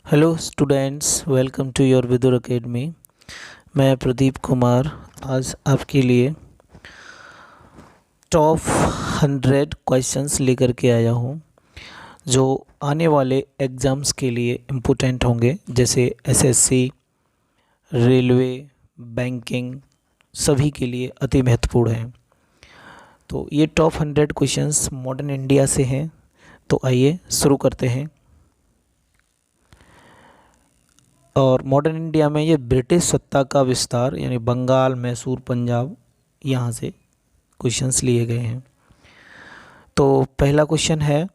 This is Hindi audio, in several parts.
Hello students, welcome to your Vidur academy. मैं प्रदीप कुमार आज आपके लिए टॉप 100 क्वेश्चंस लेकर के आया हूँ जो आने वाले एग्ज़ाम्स के लिए इम्पोर्टेंट होंगे, जैसे एसएससी, रेलवे, बैंकिंग, सभी के लिए अति महत्वपूर्ण हैं। तो ये टॉप 100 क्वेश्चंस मॉडर्न इंडिया से हैं। तो आइए शुरू करते हैं। और मॉडर्न इंडिया में ये ब्रिटिश सत्ता का विस्तार यानी बंगाल, मैसूर, पंजाब, यहाँ से क्वेश्चंस लिए गए हैं। तो पहला क्वेश्चन है,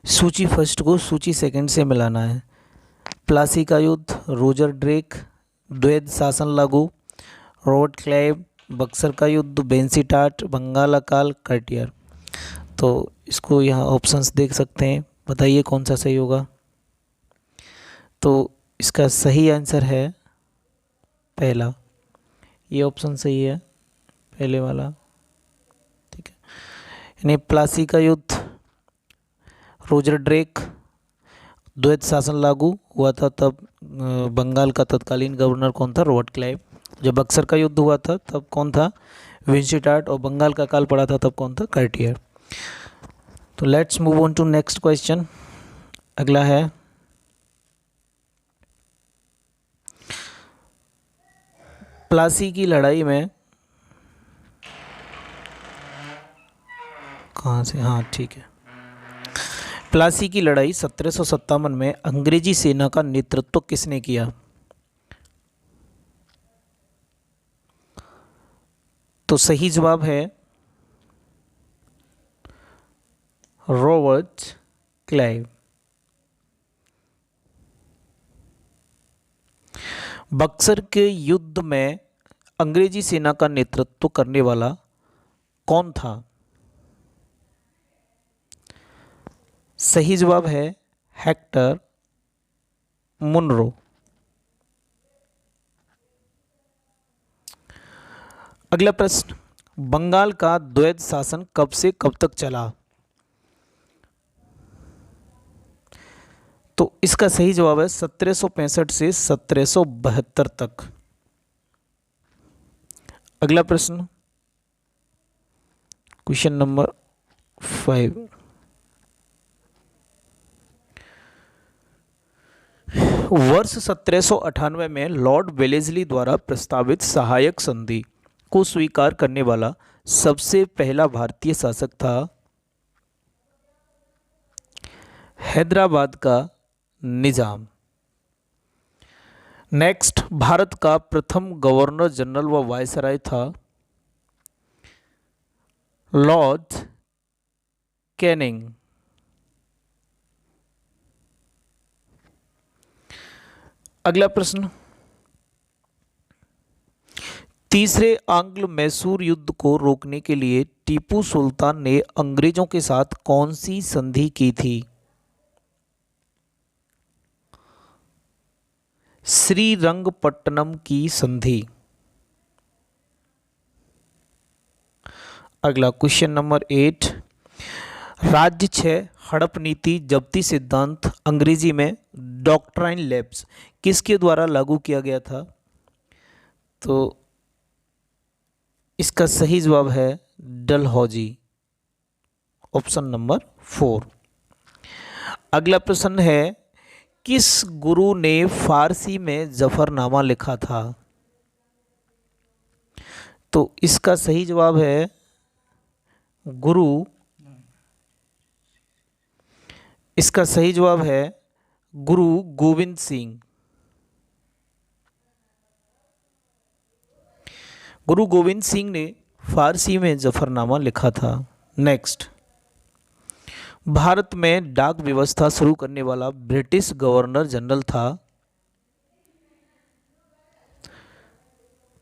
सूची फर्स्ट को सूची सेकंड से मिलाना है। प्लासी का युद्ध, रोजर ड्रेक, द्वैध शासन लागू, रॉबर्ट क्लाइव, बक्सर का युद्ध, बेंसीटाट, बंगाल अकाल, कार्टियर। तो इसको यहाँ ऑप्शंस देख सकते हैं, बताइए कौन सा सही होगा। तो इसका सही आंसर है पहला, ये ऑप्शन सही है, पहले वाला। ठीक है, यानी प्लासी का युद्ध, रोजर ड्रेक, द्वैध शासन लागू हुआ था तब बंगाल का तत्कालीन गवर्नर कौन था? Robert Clive. जब बक्सर का युद्ध हुआ था तब कौन था? विंसीटाट। और बंगाल का काल पड़ा था तब कौन था? कार्टियर। तो let's move on to next question. अगला है, प्लासी की लड़ाई में कहाँ से, हाँ ठीक है, प्लासी की लड़ाई 1757 में अंग्रेजी सेना का नेतृत्व किसने किया? तो सही जवाब है रॉबर्ट क्लाइव। बक्सर के युद्ध में अंग्रेजी सेना का नेतृत्व करने वाला कौन था? सही जवाब है हेक्टर मुनरो। अगला प्रश्न, बंगाल का द्वैध शासन कब से कब तक चला? तो इसका सही जवाब है 1765 से 1772 तक। अगला प्रश्न, क्वेश्चन नंबर 5, वर्ष 1798 में लॉर्ड वेलेस्ली द्वारा प्रस्तावित सहायक संधि को स्वीकार करने वाला सबसे पहला भारतीय शासक था? हैदराबाद का निजाम। नेक्स्ट, भारत का प्रथम गवर्नर जनरल व वायसराय था लॉर्ड कैनिंग। अगला प्रश्न, तीसरे आंग्ल मैसूर युद्ध को रोकने के लिए टीपू सुल्तान ने अंग्रेजों के साथ कौन सी संधि की थी? श्रीरंगपट्टनम की संधि। अगला क्वेश्चन नंबर 8, राज्य 6 हड़प नीति जब्ती सिद्धांत अंग्रेजी में डॉक्ट्राइन लैप्स किसके द्वारा लागू किया गया था? तो इसका सही जवाब है डलहौजी, ऑप्शन नंबर 4। अगला प्रश्न है, किस गुरु ने फारसी में जफरनामा लिखा था? तो इसका सही जवाब है गुरु, इसका सही जवाब है गुरु गोविंद सिंह। गुरु गोविंद सिंह ने फारसी में जफरनामा लिखा था। नेक्स्ट, भारत में डाक व्यवस्था शुरू करने वाला ब्रिटिश गवर्नर जनरल था?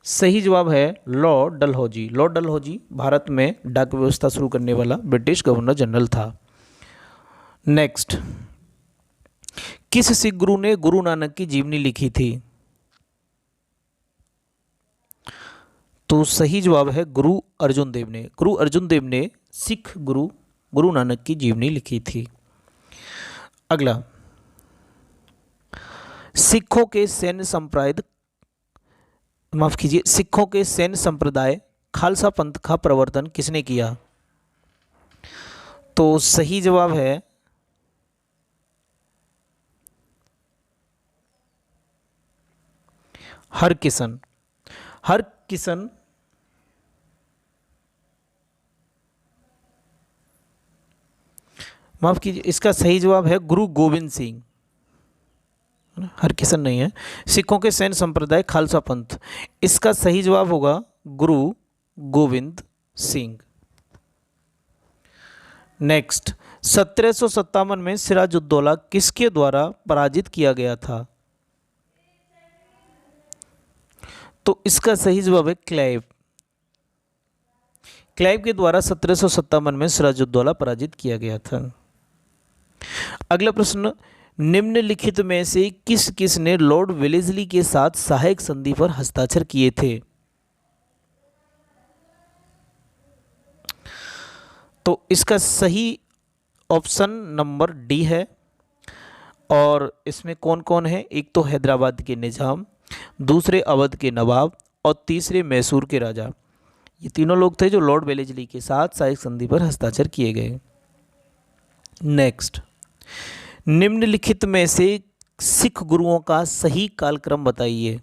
सही जवाब है लॉर्ड डलहौजी। लॉर्ड डलहौजी भारत में डाक व्यवस्था शुरू करने वाला ब्रिटिश गवर्नर जनरल था। नेक्स्ट, किस सिख गुरु ने गुरु नानक की जीवनी लिखी थी? तो सही जवाब है गुरु अर्जुन देव ने। गुरु अर्जुन देव ने सिख गुरु नानक की जीवनी लिखी थी। अगला, सिखों के सैन्य संप्रदाय, माफ कीजिए, सिखों के सैन्य संप्रदाय खालसा पंथ का प्रवर्तन किसने किया? तो सही जवाब है हरकिशन। हरकिशन माफ कीजिए, इसका सही जवाब है गुरु गोविंद सिंह। हरकिशन नहीं है। सिखों के सैन्य संप्रदाय खालसा पंथ, इसका सही जवाब होगा गुरु गोविंद सिंह। नेक्स्ट, 1757 में सिराजुद्दौला किसके द्वारा पराजित किया गया था? तो इसका सही जवाब है क्लाइव। क्लाइव के द्वारा 1757 में सिराजुद्दौला पराजित किया गया था। अगला प्रश्न, निम्नलिखित में से किस किस ने लॉर्ड वेलेस्ली के साथ सहायक संधि पर हस्ताक्षर किए थे? तो इसका सही ऑप्शन नंबर डी है। और इसमें कौन कौन है? एक तो हैदराबाद के निजाम, दूसरे अवध के नवाब और तीसरे मैसूर के राजा। ये तीनों लोग थे जो लॉर्ड वेलेस्ली के साथ सहायक संधि पर हस्ताक्षर किए गए। नेक्स्ट, निम्नलिखित में से सिख गुरुओं का सही कालक्रम बताइए।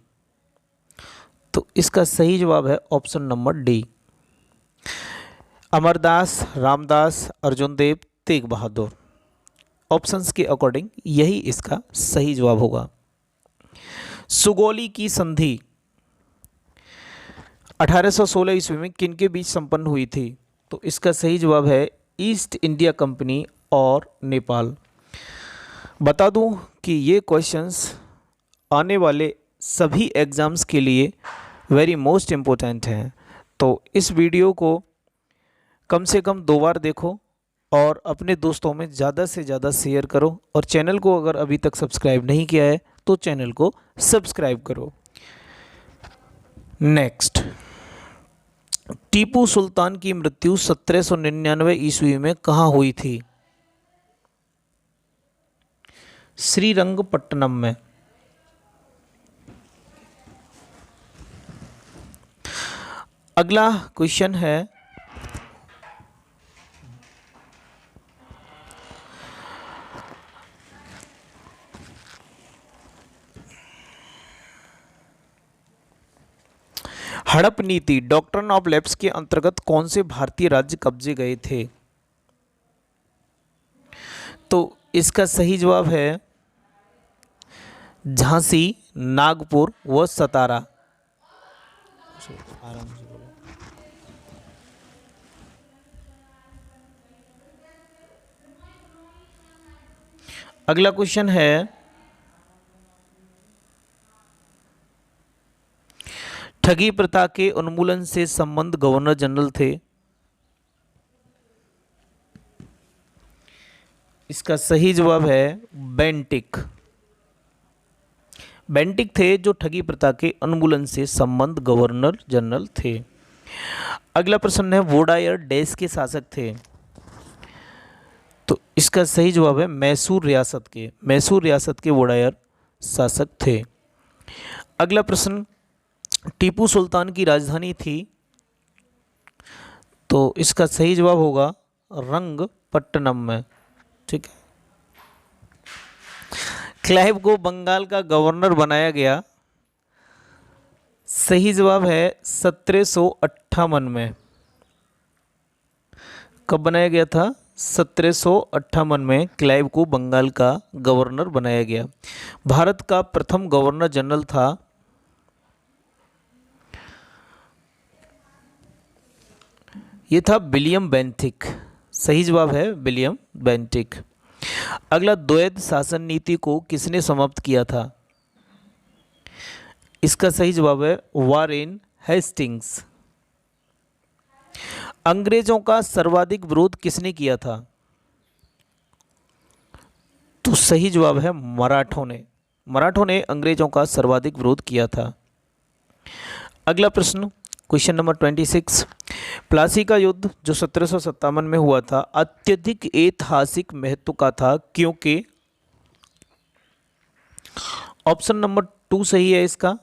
तो इसका सही जवाब है option number D, Amardas, Ramdas, Arjun Dev, Tegh Bahadur. Options के अकॉर्डिंग यही इसका सही जवाब होगा। सुगौली की संधि 1816 ईस्वी में किनके बीच संपन्न हुई थी? तो इसका सही जवाब है ईस्ट इंडिया कंपनी और नेपाल। बता दूं कि ये क्वेश्चंस आने वाले सभी एग्ज़ाम्स के लिए वेरी मोस्ट इम्पोर्टेंट हैं। तो इस वीडियो को कम से कम 2 बार देखो और अपने दोस्तों में ज़्यादा से ज़्यादा शेयर करो, और चैनल को अगर अभी तक सब्सक्राइब नहीं किया है तो चैनल को सब्सक्राइब करो। नेक्स्ट, टीपू सुल्तान की मृत्यु 1799 ईस्वी में कहाँ हुई थी? श्रीरंगपट्टनम में। अगला क्वेश्चन है, हड़प नीति डॉक्ट्रिन ऑफ लैप्स के अंतर्गत कौन से भारतीय राज्य कब्जे गए थे? तो इसका सही जवाब है झांसी, नागपुर व सतारा। अगला क्वेश्चन है, ठगी प्रथा के उन्मूलन से संबंध गवर्नर जनरल थे। इसका सही जवाब है बेंटिक। बेंटिक थे जो ठगी प्रथा के उन्मूलन से संबंध गवर्नर जनरल थे। अगला प्रश्न है, वोडायर देश के शासक थे? तो इसका सही जवाब है मैसूर रियासत के। मैसूर रियासत के वोडायर शासक थे। अगला प्रश्न, टीपू सुल्तान की राजधानी थी? तो इसका सही जवाब होगा रंगपट्टनम में। ठीक है। क्लाइव को बंगाल का गवर्नर बनाया गया? सही जवाब है 1758 में। कब बनाया गया था? 1758 में क्लाइव को बंगाल का गवर्नर बनाया गया। भारत का प्रथम गवर्नर जनरल था ये था विलियम बेंटिक। सही जवाब है विलियम बेंटिक। अगला, द्वैध शासन नीति को किसने समाप्त किया था? इसका सही जवाब है वारेन हेस्टिंग्स। अंग्रेजों का सर्वाधिक विरोध किसने किया था? तो सही जवाब है मराठों ने। मराठों ने अंग्रेजों का सर्वाधिक विरोध किया था। अगला प्रश्न, क्वेश्चन नंबर 26, प्लासी का युद्ध जो 1757 में हुआ था अत्यधिक ऐतिहासिक महत्व का था क्योंकि ऑप्शन नंबर 2 सही है इसका,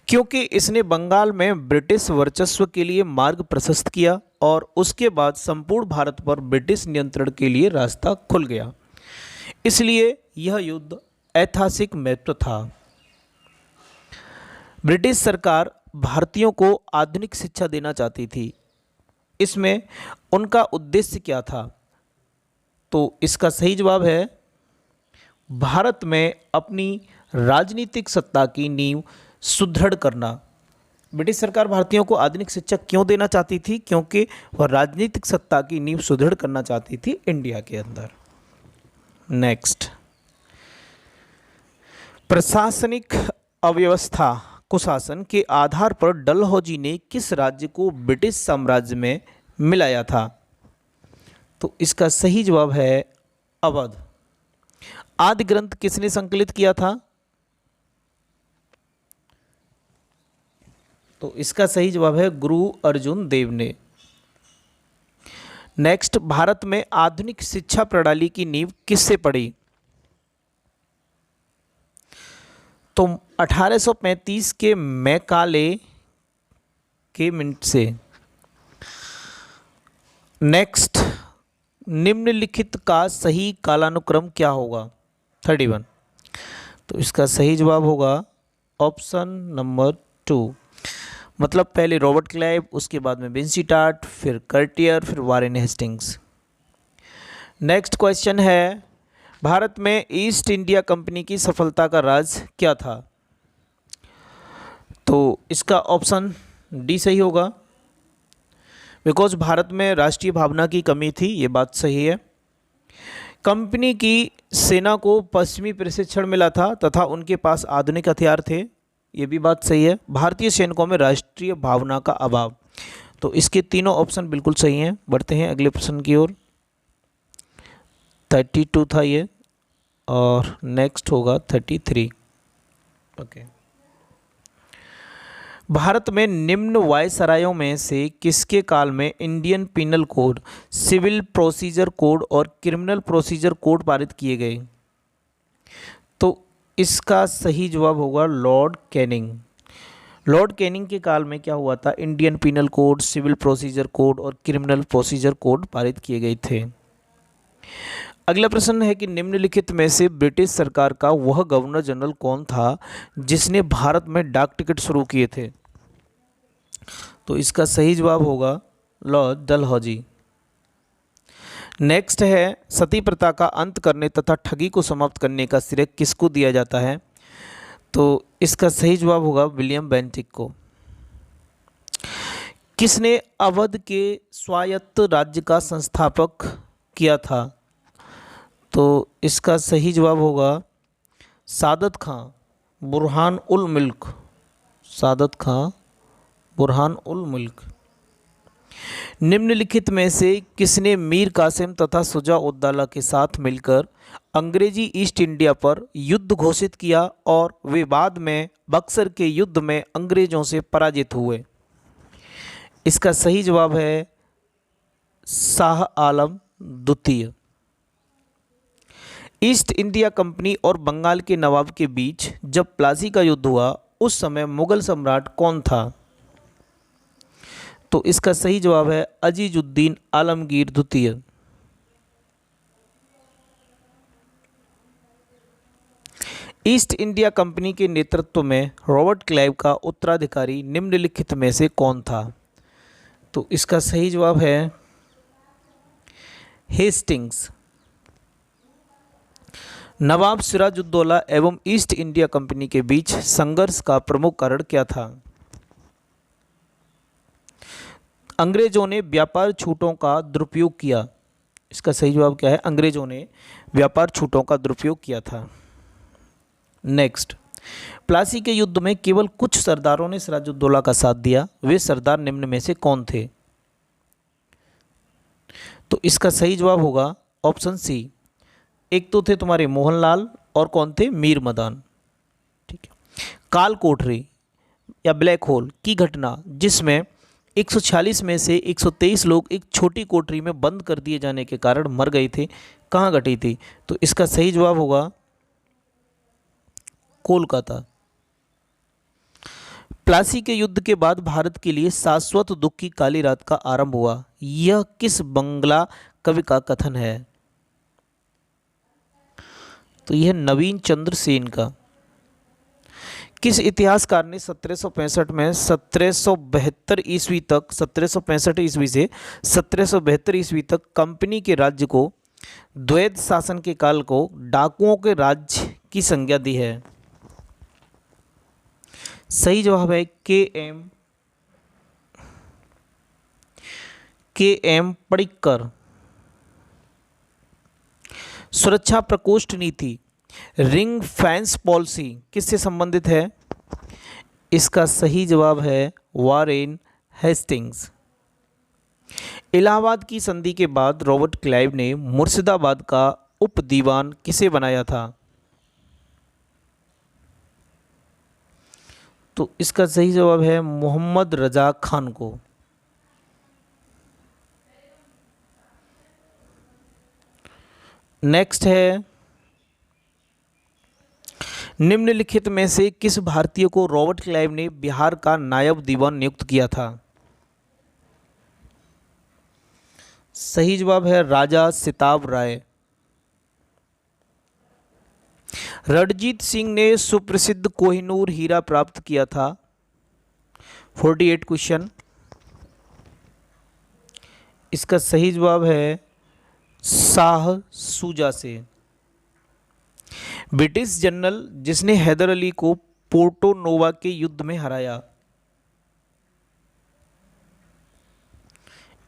क्योंकि इसने बंगाल में ब्रिटिश वर्चस्व के लिए मार्ग प्रशस्त किया और उसके बाद संपूर्ण भारत पर ब्रिटिश नियंत्रण के लिए रास्ता खुल गया, इसलिए यह युद्ध ऐतिहासिक महत्व था। ब्रिटिश सरकार भारतीयों को आधुनिक शिक्षा देना चाहती थी। इसमें उनका उद्देश्य क्या था? तो इसका सही जवाब है भारत में अपनी राजनीतिक सत्ता की नींव सुदृढ़ करना। ब्रिटिश सरकार भारतीयों को आधुनिक शिक्षा क्यों देना चाहती थी? क्योंकि वह राजनीतिक सत्ता की नींव सुदृढ़ करना चाहती थी इंडिया के अंदर। नेक्स्ट, प्रशासनिक अव्यवस्था कुशासन के आधार पर डलहौजी ने किस राज्य को ब्रिटिश साम्राज्य में मिलाया था? तो इसका सही जवाब है अवध। आदि ग्रंथ किसने संकलित किया था? तो इसका सही जवाब है गुरु अर्जुन देव ने। नेक्स्ट, भारत में आधुनिक शिक्षा प्रणाली की नींव किससे पड़ी? तो 1835 के मैकाले के मिनट से। नेक्स्ट, निम्नलिखित का सही कालानुक्रम क्या होगा? 31। तो इसका सही जवाब होगा ऑप्शन नंबर 2, मतलब पहले रॉबर्ट क्लाइव, उसके बाद में विंसीटार्ट, फिर कर्टियर, फिर वारेन हेस्टिंग्स। नेक्स्ट क्वेश्चन है, भारत में ईस्ट इंडिया कंपनी की सफलता का राज क्या था? तो इसका ऑप्शन डी सही होगा, बिकॉज भारत में राष्ट्रीय भावना की कमी थी, ये बात सही है। कंपनी की सेना को पश्चिमी प्रशिक्षण मिला था तथा उनके पास आधुनिक हथियार थे, ये भी बात सही है। भारतीय सैनिकों में राष्ट्रीय भावना का अभाव, तो इसके तीनों ऑप्शन बिल्कुल सही हैं। बढ़ते हैं अगले प्रश्न की ओर। 32 था ये, और नेक्स्ट होगा 33। ओके, भारत में निम्न वायसरायों में से किसके काल में Indian penal code, civil procedure code और क्रिमिनल प्रोसीजर कोड पारित किए गए? तो इसका सही जवाब होगा लॉर्ड कैनिंग। लॉर्ड कैनिंग के काल में क्या हुआ था? Indian penal code, civil procedure code और क्रिमिनल प्रोसीजर कोड पारित किए गए थे। अगला प्रश्न है कि निम्नलिखित में से ब्रिटिश सरकार का वह गवर्नर जनरल कौन था जिसने भारत में डाक टिकट शुरू किए थे? तो इसका सही जवाब होगा लॉर्ड डलहौजी। नेक्स्ट है, सती प्रथा का अंत करने तथा ठगी को समाप्त करने का श्रेय किसको दिया जाता है? तो इसका सही जवाब होगा विलियम बेंटिक को। किसने अवध के स्वायत्त राज्य का संस्थापक किया था? तो इसका सही जवाब होगा सादत खां बुरहान उल मुल्क। सादत खां बुरहान उल मुल्क। निम्नलिखित में से किसने मीर कासिम तथा शुजा उद्दौला के साथ मिलकर अंग्रेजी ईस्ट इंडिया पर युद्ध घोषित किया और वे बाद में बक्सर के युद्ध में अंग्रेजों से पराजित हुए? इसका सही जवाब है शाह आलम द्वितीय। ईस्ट इंडिया कंपनी और बंगाल के नवाब के बीच जब प्लासी का युद्ध हुआ उस समय मुगल सम्राट कौन था? तो इसका सही जवाब है अजीजुद्दीन आलमगीर द्वितीय। ईस्ट इंडिया कंपनी के नेतृत्व में रॉबर्ट क्लाइव का उत्तराधिकारी निम्नलिखित में से कौन था? तो इसका सही जवाब है हेस्टिंग्स। नवाब सिराजुद्दौला एवं ईस्ट इंडिया कंपनी के बीच संघर्ष का प्रमुख कारण क्या था? अंग्रेजों ने व्यापार छूटों का दुरुपयोग किया। इसका सही जवाब क्या है? अंग्रेजों ने व्यापार छूटों का दुरुपयोग किया था। नेक्स्ट, प्लासी के युद्ध में केवल कुछ सरदारों ने सिराजुद्दौला का साथ दिया, वे सरदार निम्न में से कौन थे? तो इसका सही जवाब होगा ऑप्शन सी। एक तो थे तुम्हारे मोहनलाल और कौन थे? मीर मदान। ठीक है। काल कोठरी या ब्लैक होल की घटना जिसमें 146 में से 123 लोग एक छोटी कोठरी में बंद कर दिए जाने के कारण मर गए थे, कहाँ घटी थी? तो इसका सही जवाब होगा कोलकाता। प्लासी के युद्ध के बाद भारत के लिए शाश्वत दुख की काली रात का आरंभ हुआ, यह किस बंगला कवि का कथन है? तो यह नवीन चंद्र सेन का। किस इतिहासकार ने 1765 में 1772 ईस्वी तक 1765 ईस्वी से 1772 ईस्वी तक कंपनी के राज्य को, द्वैध शासन के काल को डाकुओं के राज्य की संज्ञा दी है? सही जवाब है के एम पडिक्कर। सुरक्षा प्रकोष्ठ नीति, रिंग फेंस पॉलिसी किससे संबंधित है? इसका सही जवाब है वारेन हेस्टिंग्स। इलाहाबाद की संधि के बाद रॉबर्ट क्लाइव ने मुर्शिदाबाद का उप दीवान किसे बनाया था? तो इसका सही जवाब है मोहम्मद रजा खान को। नेक्स्ट है, निम्नलिखित में से किस भारतीय को रॉबर्ट क्लाइव ने बिहार का नायब दीवान नियुक्त किया था? सही जवाब है राजा सिताब राय। रणजीत सिंह ने सुप्रसिद्ध कोहिनूर हीरा प्राप्त किया था? 48 क्वेश्चन। इसका सही जवाब है शाह सूजा से। ब्रिटिश जनरल जिसने हैदर अली को पोर्टो नोवा के युद्ध में हराया?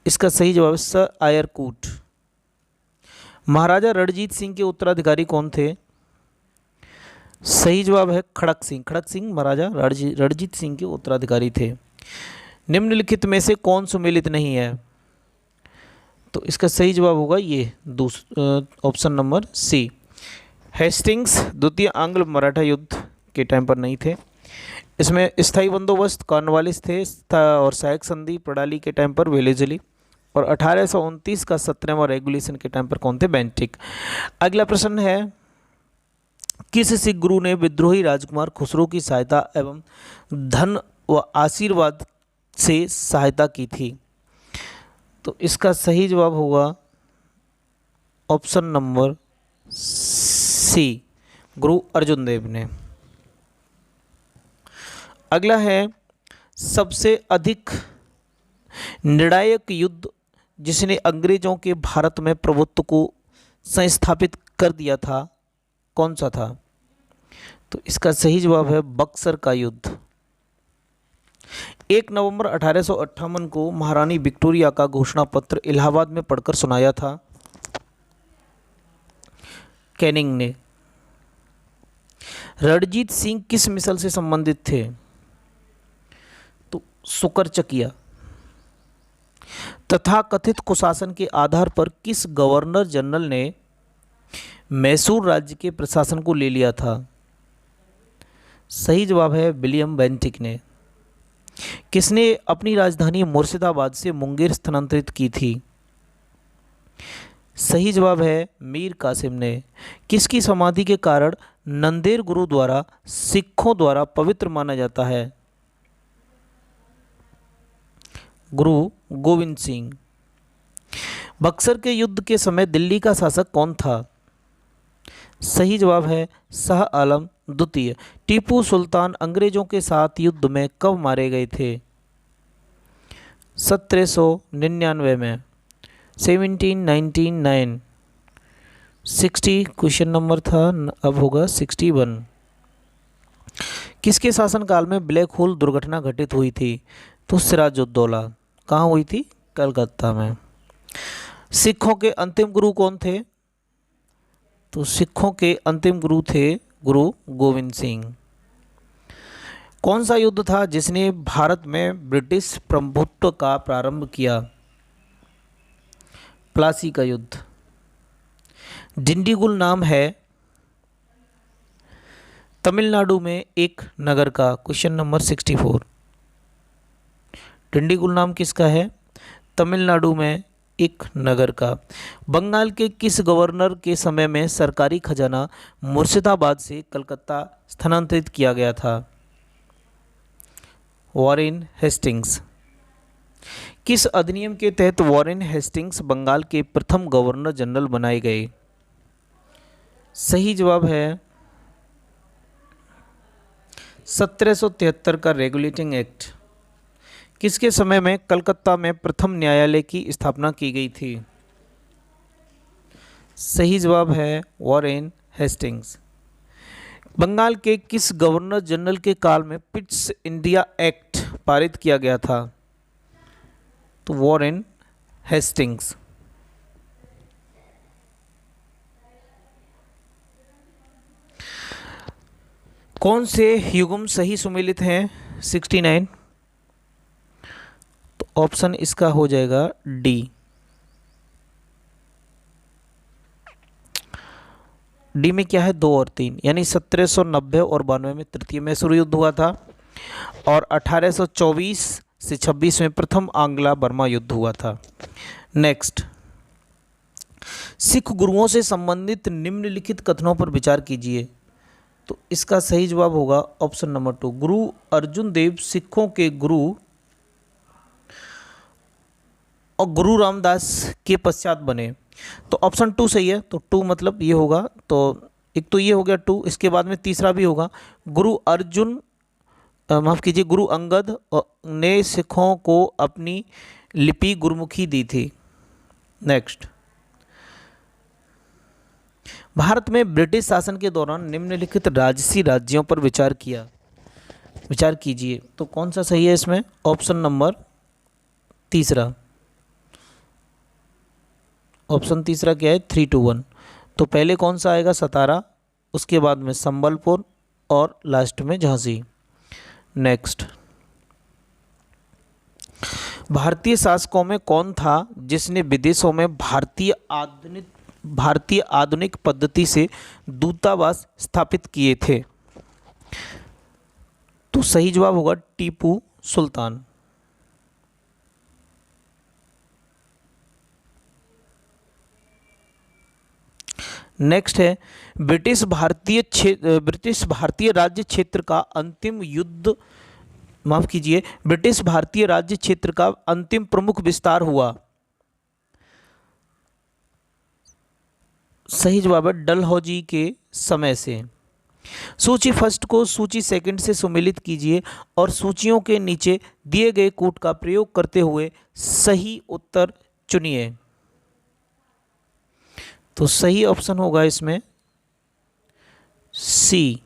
इसका सही जवाब है सर आयरकूट। महाराजा रणजीत सिंह के उत्तराधिकारी कौन थे? सही जवाब है खड़क सिंह। खड़क सिंह महाराजा रणजीत सिंह के उत्तराधिकारी थे। निम्नलिखित में से कौन सुमेलित नहीं है? तो इसका सही जवाब होगा ये ऑप्शन नंबर सी। हेस्टिंग्स द्वितीय आंग्ल मराठा युद्ध के टाइम पर नहीं थे। इसमें स्थायी बंदोबस्त कॉर्नवालिस थे और सहायक संधि प्रणाली के टाइम पर वेलेजली, और 1829 का 17वां रेगुलेशन के टाइम पर कौन थे? बेंटिक। अगला प्रश्न है, किस सिख गुरु ने विद्रोही राजकुमार खुसरो की सहायता एवं धन व आशीर्वाद से सहायता की थी? तो इसका सही जवाब होगा ऑप्शन नंबर सी, गुरु अर्जुन देव ने। अगला है, सबसे अधिक निर्णायक युद्ध जिसने अंग्रेजों के भारत में प्रभुत्व को संस्थापित कर दिया था, कौन सा था? तो इसका सही जवाब है बक्सर का युद्ध। 1 नवंबर 1858 को महारानी विक्टोरिया का घोषणा पत्र इलाहाबाद में पढ़कर सुनाया था कैनिंग ने। रणजीत सिंह किस मिसल से संबंधित थे? तो सुकरचकिया। तथाकथित कुशासन के आधार पर किस गवर्नर जनरल ने मैसूर राज्य के प्रशासन को ले लिया था? सही जवाब है विलियम बेंटिक ने। किसने अपनी राजधानी मुर्शिदाबाद से मुंगेर स्थानांतरित की थी? सही जवाब है मीर कासिम ने। किसकी समाधि के कारण नंदेड़ गुरुद्वारा सिखों द्वारा पवित्र माना जाता है? गुरु गोविंद सिंह। बक्सर के युद्ध के समय दिल्ली का शासक कौन था? सही जवाब है शाह आलम द्वितीय। टीपू सुल्तान अंग्रेजों के साथ युद्ध में कब मारे गए थे? 1799 में, 1799। 60 क्वेश्चन नंबर था, अब होगा 61। किसके शासनकाल में ब्लैक होल दुर्घटना घटित हुई थी? तो सिराजुद्दौला। कहाँ हुई थी? कलकत्ता में। सिखों के अंतिम गुरु कौन थे? तो सिखों के अंतिम गुरु थे गुरु गोविंद सिंह। कौन सा युद्ध था जिसने भारत में ब्रिटिश प्रभुत्व का प्रारंभ किया? प्लासी का युद्ध। डिंडीगुल नाम है तमिलनाडु में एक नगर का। Question number 64। डिंडीगुल नाम किसका है? तमिलनाडु में एक नगर का। बंगाल के किस गवर्नर के समय में सरकारी खजाना मुर्शिदाबाद से कलकत्ता स्थानांतरित किया गया था? Warren Hastings. किस अधिनियम के तहत वॉरेन हेस्टिंग्स बंगाल के प्रथम गवर्नर जनरल बनाए गए? सही जवाब है 1773 का रेगुलेटिंग एक्ट। किसके समय में कलकत्ता में प्रथम न्यायालय की स्थापना की गई थी? सही जवाब है वॉरेन हेस्टिंग्स। बंगाल के किस गवर्नर जनरल के काल में पिट्स इंडिया एक्ट पारित किया गया था? तो वॉरेन हेस्टिंग्स। कौन से युग्म सही सुमेलित हैं? 69। तो ऑप्शन इसका हो जाएगा डी। डी में क्या है? 2 और 3, यानी 1790 और 92 में तृतीय मैसूर युद्ध हुआ था और 1824 से 26 में प्रथम आंग्ला बर्मा युद्ध हुआ था। नेक्स्ट, सिख गुरुओं से संबंधित निम्नलिखित कथनों पर विचार कीजिए। तो इसका सही जवाब होगा ऑप्शन नंबर 2। गुरु अर्जुन देव सिखों के गुरु और गुरु रामदास के पश्चात बने। तो ऑप्शन 2 सही है। तो 2 मतलब ये होगा, तो एक तो ये हो गया 2, इसके बाद में तीसरा भी होगा। गुरु अर्जुन माफ़ कीजिए, गुरु अंगद ने सिखों को अपनी लिपि गुरुमुखी दी थी। नेक्स्ट, भारत में ब्रिटिश शासन के दौरान निम्नलिखित राजसी राज्यों पर विचार कीजिए। तो कौन सा सही है इसमें? ऑप्शन नंबर तीसरा। ऑप्शन तीसरा क्या है? 3 to 1। तो पहले कौन सा आएगा? सतारा, उसके बाद में संबलपुर और लास्ट में झांसी। नेक्स्ट, भारतीय शासकों में कौन था जिसने विदेशों में भारतीय आधुनिक पद्धति से दूतावास स्थापित किए थे? तो सही जवाब होगा टीपू सुल्तान। नेक्स्ट है, ब्रिटिश भारतीय राज्य क्षेत्र का अंतिम युद्ध माफ कीजिए ब्रिटिश भारतीय राज्य क्षेत्र का अंतिम प्रमुख विस्तार हुआ। सही जवाब है डलहौजी के समय से। सूची फर्स्ट को सूची सेकंड से सुमेलित कीजिए और सूचियों के नीचे दिए गए कूट का प्रयोग करते हुए सही उत्तर चुनिए। तो सही ऑप्शन होगा इसमें सी,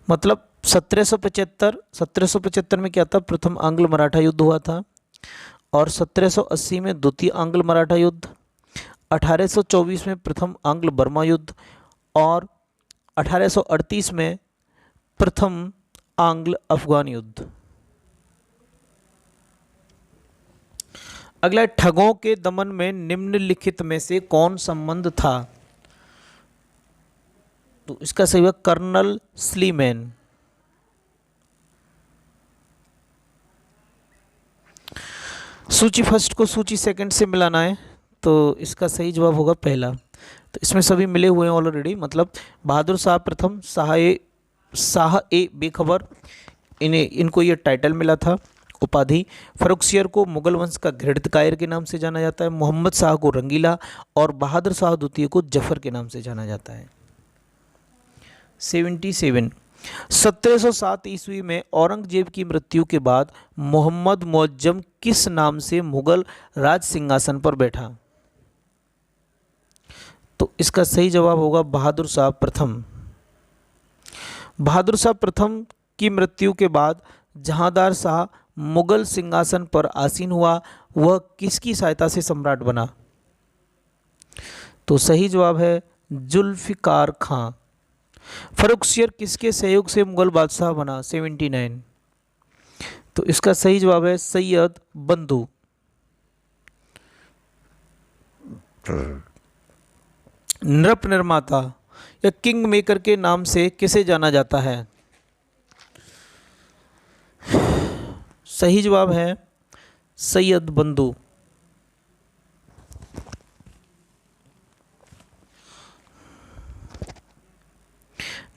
मतलब 1775 में क्या था? प्रथम आंग्ल मराठा युद्ध हुआ था और 1780 में द्वितीय आंग्ल मराठा युद्ध, 1824 में प्रथम आंग्ल बर्मा युद्ध और 1838 में प्रथम आंग्ल अफगान युद्ध। अगला, ठगों के दमन में निम्नलिखित में से कौन संबंध था? तो इसका सही है कर्नल स्लीमैन। सूची फर्स्ट को सूची सेकंड से मिलाना है, तो इसका सही जवाब होगा पहला। तो इसमें सभी मिले हुए हैं ऑलरेडी, मतलब बहादुर शाह प्रथम, शाह ए बेखबर, इनको ये टाइटल मिला था, उपाधि। फर्रुखसियर को मुगल वंश का घृणित कायर के नाम से जाना जाता है, मोहम्मद शाह को रंगीला और बहादुर शाह द्वितीय को जफर के नाम से जाना जाता है। 77, 1707 ईस्वी में औरंगजेब की मृत्यु के बाद मोहम्मद मुअज्जम किस नाम से मुगल राज सिंहासन पर बैठा? तो इसका सही जवाब होगा बहादुर शाह प्रथम। बहादुर शाह प्रथम की मृत्यु के बाद जहांदार शाह मुगल सिंहासन पर आसीन हुआ, वह किसकी सहायता से सम्राट बना? तो सही जवाब है जुल्फिकार खां। फर्रुखसियर किसके सहयोग से मुगल बादशाह बना? 79। तो इसका सही जवाब है सैयद बंधु। नृप निर्माता या किंग मेकर के नाम से किसे जाना जाता है? सही जवाब है सैयद बंधु।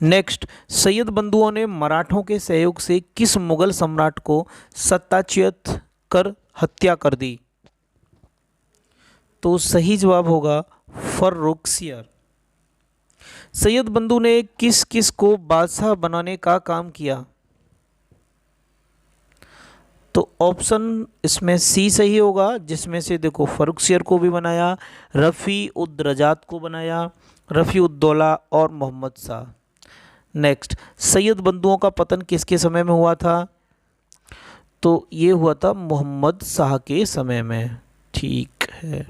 नेक्स्ट, सैयद बंधुओं ने मराठों के सहयोग से किस मुगल सम्राट को सत्ताच्युत कर हत्या कर दी? तो सही जवाब होगा फर्रुखसियर। सैयद बंधु ने किस किस को बादशाह बनाने का काम किया? तो ऑप्शन इसमें सी सही होगा, जिसमें से देखो फर्रुखसियर को भी बनाया, रफ़ी उद रजात को बनाया, रफ़ी उद दौला और मोहम्मद शाह। नेक्स्ट, सैयद बंधुओं का पतन किसके समय में हुआ था? तो ये हुआ था मोहम्मद शाह के समय में। ठीक है।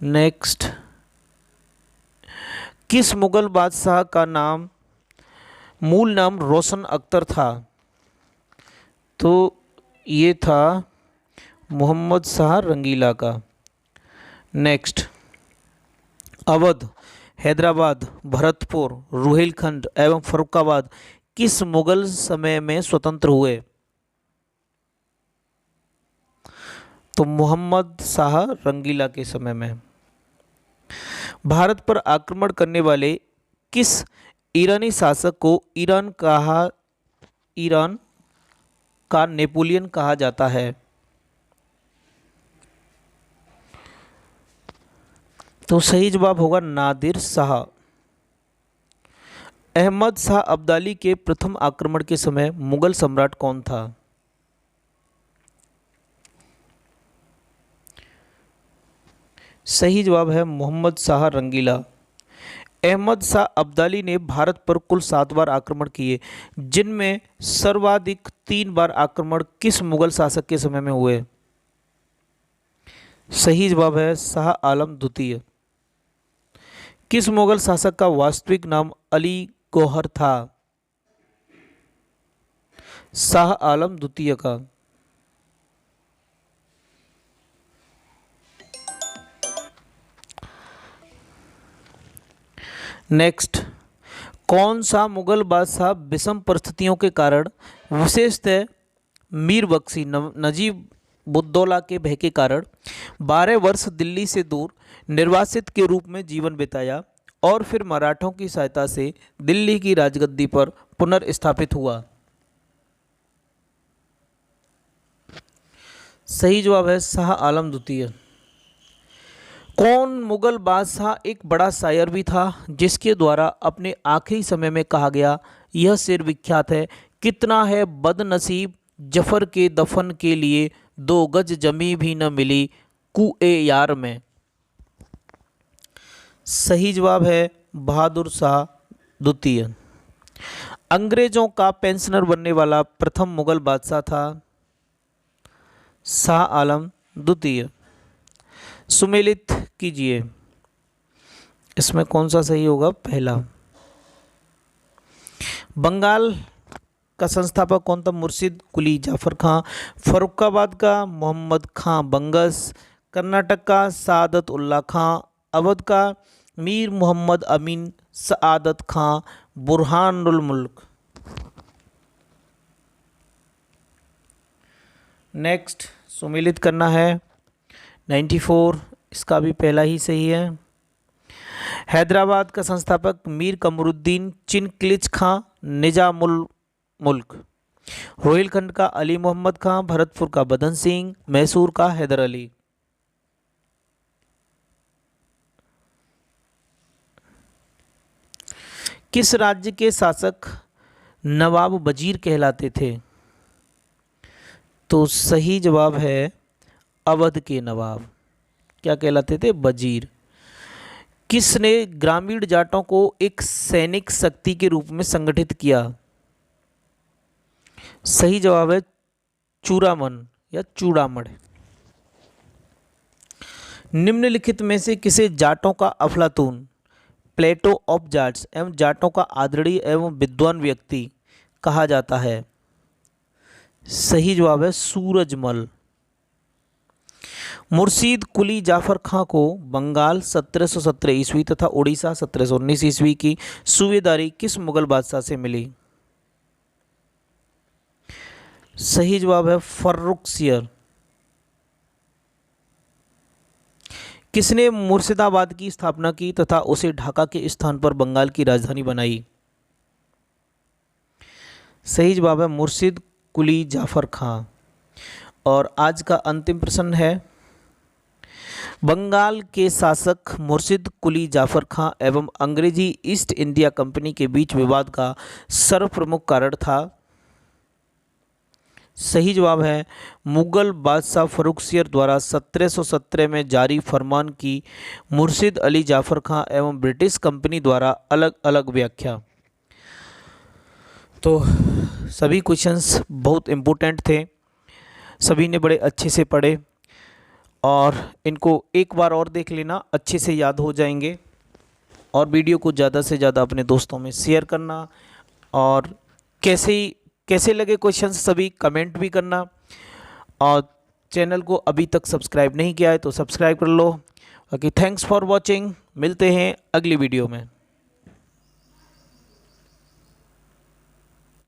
नेक्स्ट, किस मुगल बादशाह का नाम मूल नाम रोशन अख्तर था? तो ये था मोहम्मद शाह रंगीला का। नेक्स्ट, अवध, हैदराबाद, भरतपुर, रुहेलखंड एवं फर्रुखाबाद किस मुगल समय में स्वतंत्र हुए? तो मोहम्मद शाह रंगीला के समय में। भारत पर आक्रमण करने वाले किस ईरानी शासक को ईरान का नेपोलियन कहा जाता है? तो सही जवाब होगा नादिर शाह। अहमद शाह अब्दाली के प्रथम आक्रमण के समय मुगल सम्राट कौन था? सही जवाब है मोहम्मद शाह रंगीला। अहमद शाह अब्दाली ने भारत पर कुल 7 बार आक्रमण किए, जिनमें सर्वाधिक 3 बार आक्रमण किस मुगल शासक के समय में हुए? सही जवाब है शाह आलम द्वितीय। किस मुगल शासक का वास्तविक नाम अली गौहर था? शाह आलम द्वितीय का। नेक्स्ट, कौन सा मुगल बादशाह विषम परिस्थितियों के कारण, विशेषतः मीर बख्शी नजीबुद्दौला के भय के कारण 12 वर्ष दिल्ली से दूर निर्वासित के रूप में जीवन बिताया और फिर मराठों की सहायता से दिल्ली की राजगद्दी पर पुनर्स्थापित हुआ? सही जवाब है शाह आलम द्वितीय। कौन मुगल बादशाह एक बड़ा शायर भी था, जिसके द्वारा अपने आखिरी समय में कहा गया यह शेर विख्यात है, कितना है बदनसीब जफर के दफन के लिए 2 गज जमी भी न मिली कुए यार में? सही जवाब है बहादुर शाह द्वितीय। अंग्रेजों का पेंशनर बनने वाला प्रथम मुगल बादशाह था शाह आलम द्वितीय। सुमेलित कीजिए, इसमें कौन सा सही होगा? पहला। बंगाल का संस्थापक कौन था? मुर्शिद कुली जाफर खां। फर्रुखाबाद का मोहम्मद खां बंगस। कर्नाटक का सादत उल्ला खां। अवध का मीर मोहम्मद अमीन सआदत खां बुरहानुल मुल्क। नेक्स्ट, सुमेलित करना है 94, इसका भी पहला ही सही है। हैदराबाद का संस्थापक मीर कमरुद्दीन चिनक्लिच खां निजामुल मुल्क। रोहिलखंड का अली मोहम्मद खां। भरतपुर का बदन सिंह। मैसूर का हैदर अली। किस राज्य के शासक नवाब वजीर कहलाते थे? तो सही जवाब है अवध के नवाब। क्या कहलाते थे? वजीर। किसने ग्रामीण जाटों को एक सैनिक शक्ति के रूप में संगठित किया? सही जवाब है चूड़ामन या चूड़ामण। निम्नलिखित में से किसे जाटों का अफलातून, प्लेटो ऑफ जाट्स एवं जाटों का आदरणीय एवं विद्वान व्यक्ति कहा जाता है? सही जवाब है सूरजमल। मुर्शीद कुली जाफर खां को बंगाल 1717 ईस्वी तथा उड़ीसा 1719 ईस्वी की सूबेदारी किस मुगल बादशाह से मिली? सही जवाब है फर्रुखसियर। किसने मुर्शिदाबाद की स्थापना की तथा उसे ढाका के स्थान पर बंगाल की राजधानी बनाई? सही जवाब है मुर्शिद कुली जाफर खां। और आज का अंतिम प्रश्न है, बंगाल के शासक मुर्शिद कुली जाफर खां एवं अंग्रेजी ईस्ट इंडिया कंपनी के बीच विवाद का सर्वप्रमुख कारण था? सही जवाब है मुगल बादशाह फर्रुखसियर द्वारा 1717 में जारी फरमान की मुर्शिद अली जाफर खां एवं ब्रिटिश कंपनी द्वारा अलग अलग व्याख्या। तो सभी क्वेश्चंस बहुत इम्पोर्टेंट थे, सभी ने बड़े अच्छे से पढ़े और इनको एक बार और देख लेना, अच्छे से याद हो जाएंगे। और वीडियो को ज़्यादा से ज़्यादा अपने दोस्तों में शेयर करना, और कैसे लगे क्वेश्चंस सभी कमेंट भी करना। और चैनल को अभी तक सब्सक्राइब नहीं किया है तो सब्सक्राइब कर लो। बाकी थैंक्स फॉर वॉचिंग, मिलते हैं अगली वीडियो में।